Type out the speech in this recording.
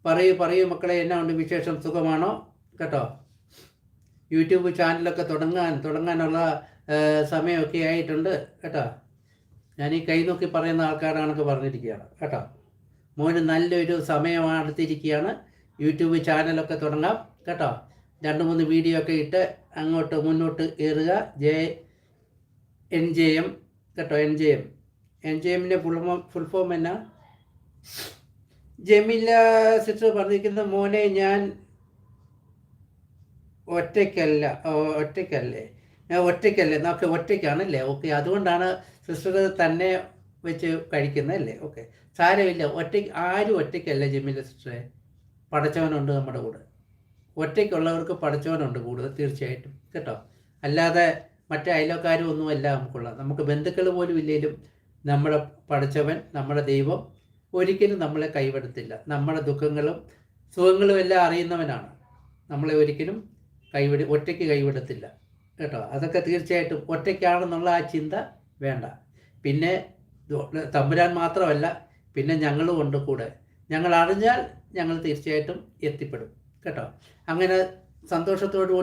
പറയൂ മക്കളെ, എന്നാ ഉണ്ട് വിശേഷം? സുഖമാണോ? കേട്ടോ, യൂട്യൂബ് ചാനലൊക്കെ തുടങ്ങാനുള്ള സമയമൊക്കെ ആയിട്ടുണ്ട് കേട്ടോ. ഞാൻ ഈ കൈ നോക്കി പറയുന്ന ആൾക്കാരാണൊക്കെ പറഞ്ഞിരിക്കുകയാണ് കേട്ടോ. മോന് നല്ലൊരു സമയമാണ് അടുത്തിരിക്കുകയാണ്. യൂട്യൂബ് ചാനലൊക്കെ തുടങ്ങാം കേട്ടോ. 2-3 വീഡിയോ ഒക്കെ ഇട്ട് അങ്ങോട്ട് മുന്നോട്ട് ഏറുക. NJM കേട്ടോ. NJMൻ്റെ ഫുൾ ഫോം എന്നാ? ജമീല സിസ്റ്റർ പറഞ്ഞിരിക്കുന്ന, മോനെ ഞാൻ ഒറ്റയ്ക്കല്ലേ നമുക്ക് ഒറ്റയ്ക്കാണല്ലേ? ഓക്കെ, അതുകൊണ്ടാണ് സിസ്റ്റർ തന്നെ വെച്ച് കഴിക്കുന്നതല്ലേ? ഓക്കെ, സാരമില്ല. ആരും ഒറ്റയ്ക്കല്ല ജമീല സിസ്റ്ററെ. പടച്ചവനുണ്ട് നമ്മുടെ കൂടെ. ഒറ്റയ്ക്കുള്ളവർക്ക് പടച്ചവനുണ്ട് കൂടുതൽ, തീർച്ചയായിട്ടും കേട്ടോ. അല്ലാതെ മറ്റേ അയൽക്കാരും ഒന്നുമല്ല നമുക്കുള്ള. നമുക്ക് ബന്ധുക്കൾ പോലും ഇല്ലെങ്കിലും നമ്മുടെ പടച്ചവൻ, നമ്മുടെ ദൈവം ഒരിക്കലും നമ്മളെ കൈവിടത്തില്ല. നമ്മുടെ ദുഃഖങ്ങളും സുഖങ്ങളും എല്ലാം അറിയുന്നവനാണ്. നമ്മളെ ഒരിക്കലും ഒറ്റയ്ക്ക് കൈവിടത്തില്ല കേട്ടോ. അതൊക്കെ തീർച്ചയായിട്ടും ഒറ്റയ്ക്കാണെന്നുള്ള ആ ചിന്ത വേണ്ട. പിന്നെ തമ്പുരാൻ മാത്രമല്ല, പിന്നെ ഞങ്ങളും ഉണ്ട് കൂടെ. ഞങ്ങൾ അറിഞ്ഞാൽ ഞങ്ങൾ തീർച്ചയായിട്ടും എത്തിപ്പെടും കേട്ടോ. അങ്ങനെ സന്തോഷത്തോടു കൂടി